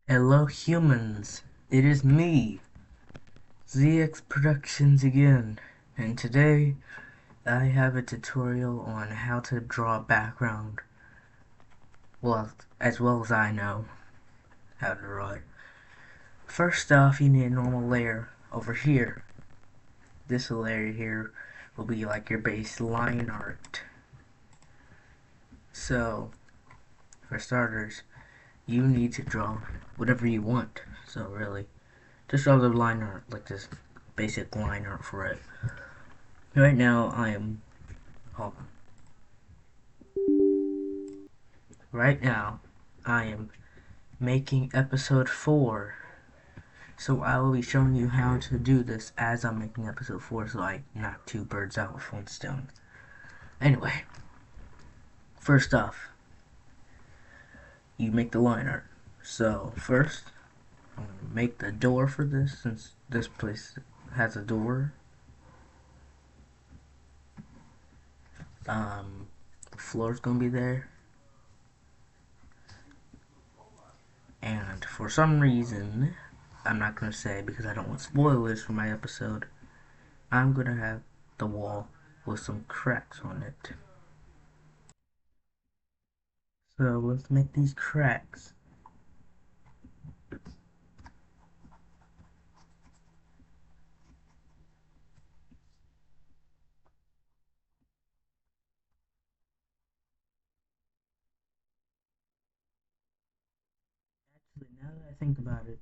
Hello humans, it is me, ZX Productions again, and today I have a tutorial on how to draw a background, well, as well as I know how to draw it. First off, you need a normal layer over here. This layer here will be like your base line art. So, for starters, you need to draw whatever you want, so really. Just draw the line art, like this basic line art for it. Right now, hold on. Right now, I am making episode 4. So I will be showing you how to do this as I'm making episode 4, so I knock two birds out with one stone. Anyway, first off, you make the line art. So first, I'm going to make the door for this, since this place has a door. The floor's going to be there. And for some reason, I'm not going to say because I don't want spoilers for my episode, I'm going to have the wall with some cracks on it. So let's make these cracks. Actually, now that I think about it,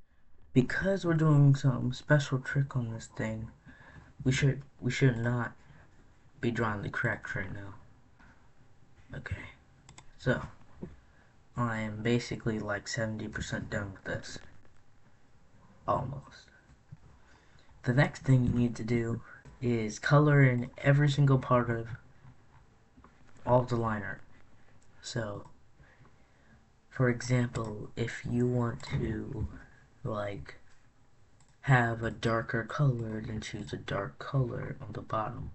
because we're doing some special trick on this thing, we should not be drawing the cracks right now. Okay, so I am basically like 70% done with this. Almost. The next thing you need to do is color in every single part of all of the line art. So, for example, if you want to, like, have a darker color, then choose a dark color on the bottom.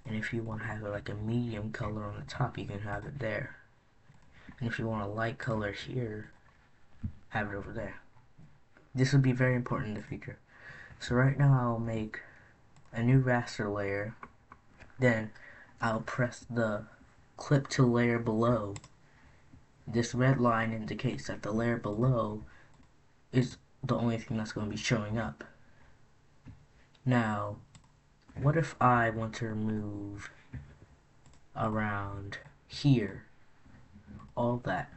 And if you want to have like a medium color on the top, you can have it there. And if you want a light color here, have it over there. This will be very important in the future. So right now I'll make a new raster layer. Then I'll press the clip to layer below. This red line indicates that the layer below is the only thing that's going to be showing up. Now, what if I want to remove around here, all that?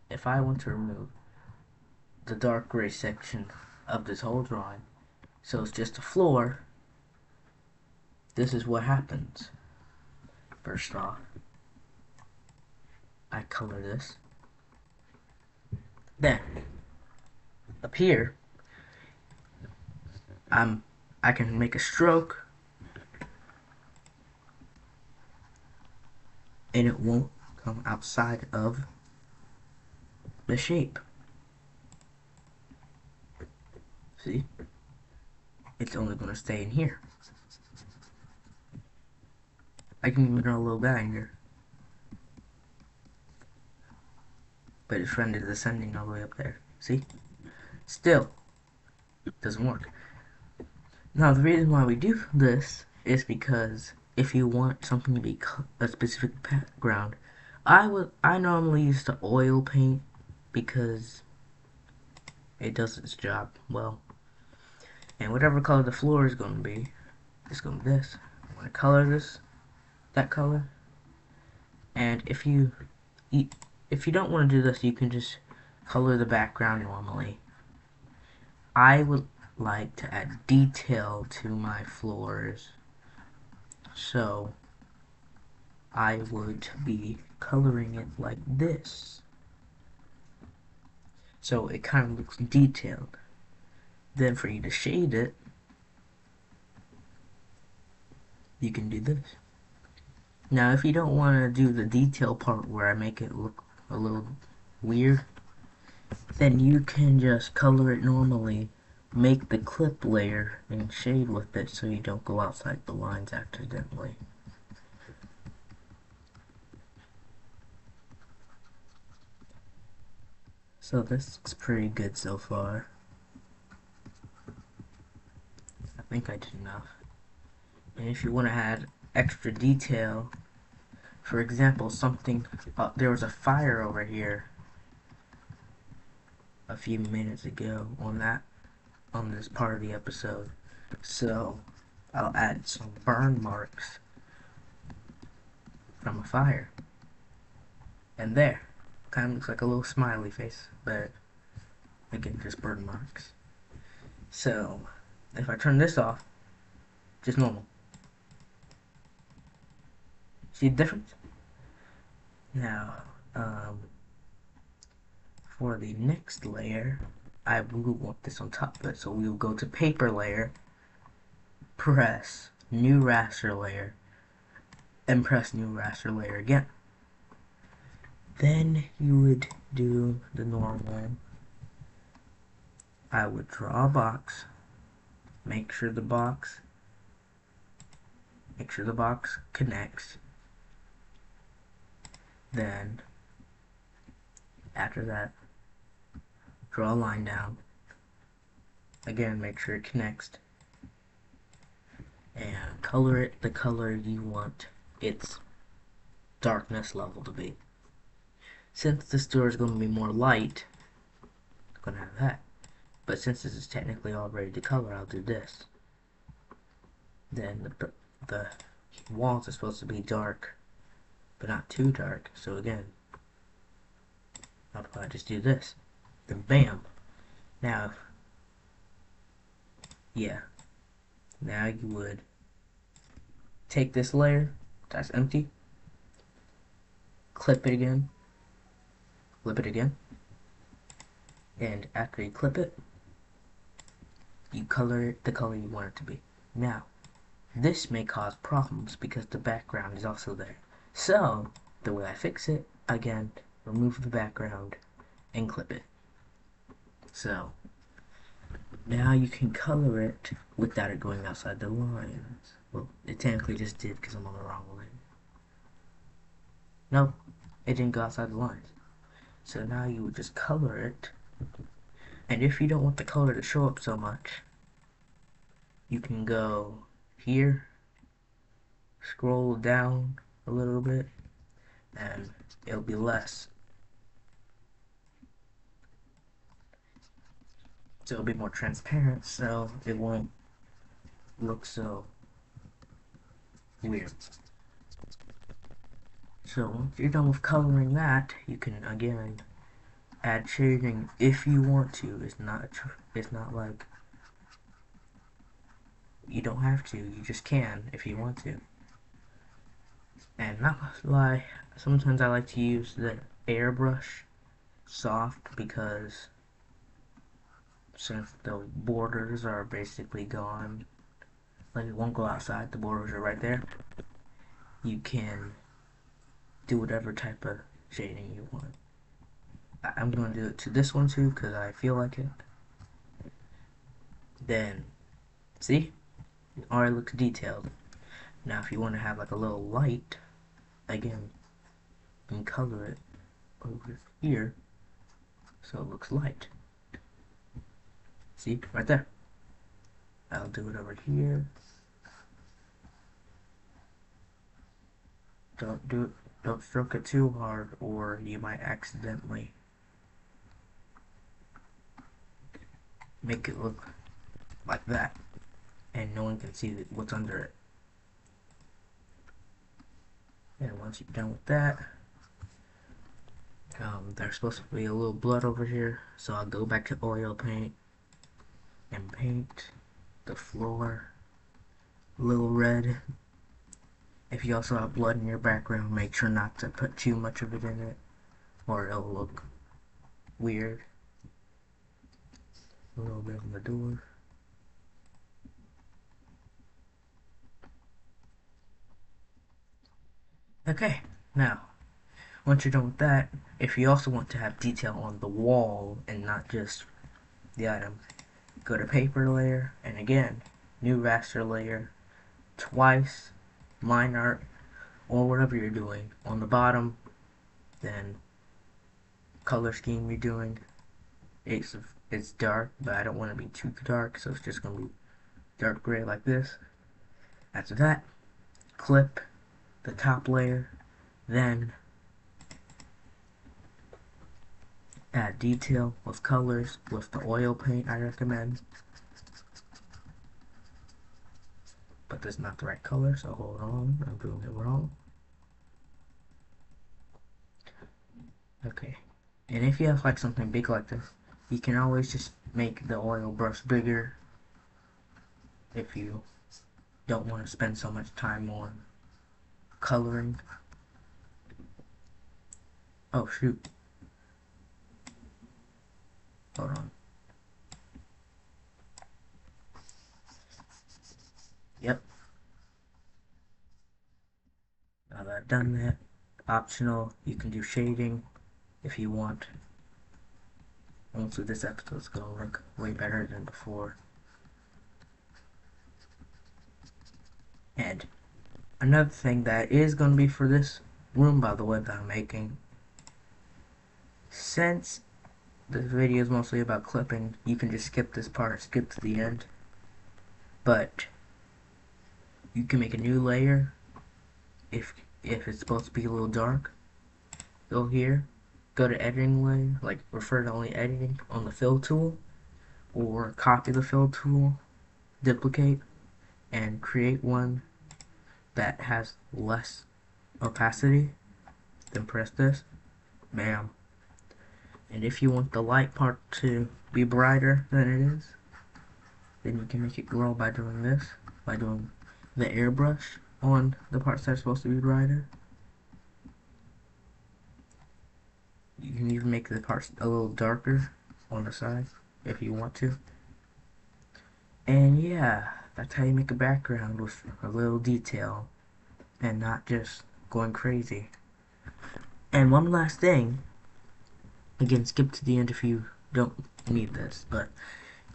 If I want to remove the dark gray section of this whole drawing, so it's just a floor, this is what happens. First off, I color this. Then, up here, I can make a stroke, and it won't come outside of the shape. See? It's only going to stay in here. I can even draw a little guy in here. But its friend is ascending all the way up there. See? Still, it doesn't work. Now, the reason why we do this is because if you want something to be a specific background, I normally use the oil paint because it does its job well. And whatever color the floor is going to be, it's going to be this. I'm going to color this, that color. And if you don't want to do this, you can just color the background normally. I would like to add detail to my floors, so I would be coloring it like this. So it kind of looks detailed. Then for you to shade it, you can do this. Now if you don't want to do the detail part where I make it look a little weird, then you can just color it normally, make the clip layer and shade with it so you don't go outside the lines accidentally. So this looks pretty good so far. I think I did enough. And if you want to add extra detail, for example, something, there was a fire over here a few minutes ago on this part of the episode. So I'll add some burn marks from a fire. And there, kind of looks like a little smiley face, but again, just burn marks. So if I turn this off, just normal. See the difference? Now, for the next layer, I will want this on top of it, so we will go to paper layer, press new raster layer, and press new raster layer again. Then you would do the normal. I would draw a box, make sure the box connects. Then after that, draw a line down. Again, make sure it connects. And color it the color you want its darkness level to be. Since this door is going to be more light, I'm going to have that. But since this is technically all ready to color, I'll do this. Then the walls are supposed to be dark, but not too dark. So again, I'll probably just do this. Then bam. Now, yeah. Now you would take this layer that's empty, clip it again, flip it again, and after you clip it, you color it the color you want it to be. Now, this may cause problems because the background is also there. So, the way I fix it, again, remove the background and clip it. So, now you can color it without it going outside the lines. Well, it technically just did because I'm on the wrong line. No, it didn't go outside the lines. So now you would just color it. And if you don't want the color to show up so much, you can go here, scroll down a little bit, and it'll be less. So it'll be more transparent, so it won't look so weird. So once you're done with coloring that, you can again add shading if you want to. It's not like you don't have to. You just can if you want to. And not gonna lie, sometimes I like to use the airbrush soft because since the borders are basically gone, like it won't go outside, the borders are right there, you can do whatever type of shading you want. I'm going to do it to this one too because I feel like it. Then, see? It already looks detailed. Now if you want to have like a little light, again, you can color it over here so it looks light. See? Right there. I'll do it over here. Don't stroke it too hard or you might accidentally make it look like that and no one can see what's under it. And once you're done with that, there's supposed to be a little blood over here, so I'll go back to oil paint and paint the floor a little red. If you also have blood in your background, make sure not to put too much of it in it or it'll look weird. A little bit on the door. Okay, now once you're done with that, if you also want to have detail on the wall and not just the item, go to paper layer and again, new raster layer twice, line art, or whatever you're doing on the bottom, then color scheme you're doing, it's dark, but I don't want to be too dark, so it's just gonna be dark gray like this. After that, clip the top layer, then add detail with colors with the oil paint I recommend. But this is not the right color, so hold on, I'm doing it wrong. Okay, and if you have like something big like this, you can always just make the oil brush bigger if you don't want to spend so much time on coloring. Oh shoot, hold on. Yep, now that I've done that, optional, you can do shading if you want. Honestly, this episode's gonna look way better than before. And another thing that is gonna be for this room, by the way, that I'm making, since this video is mostly about clipping, you can just skip this part, skip to the end. But you can make a new layer if it's supposed to be a little dark. Go here, go to editing layer, like refer to only editing on the fill tool, or copy the fill tool, duplicate, and create one that has less opacity. Then press this, bam. And if you want the light part to be brighter than it is, then you can make it glow by doing this, by doing the airbrush on the parts that are supposed to be brighter. You can even make the parts a little darker on the side if you want to. And yeah, that's how you make a background with a little detail and not just going crazy. And one last thing, again, skip to the end if you don't need this, but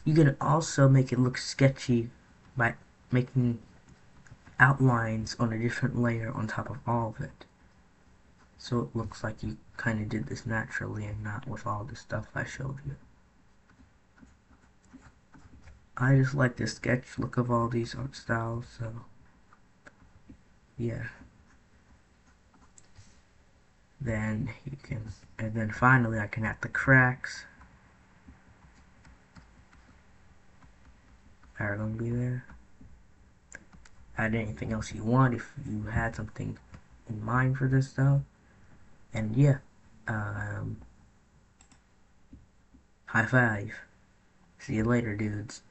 you can also make it look sketchy by making outlines on a different layer on top of all of it. So it looks like you kind of did this naturally and not with all the stuff I showed you. I just like the sketch look of all these art styles, so yeah. Then you can, and then finally I can add the cracks. Are gonna be there. Add anything else you want if you had something in mind for this stuff. And yeah, high five. See you later, dudes.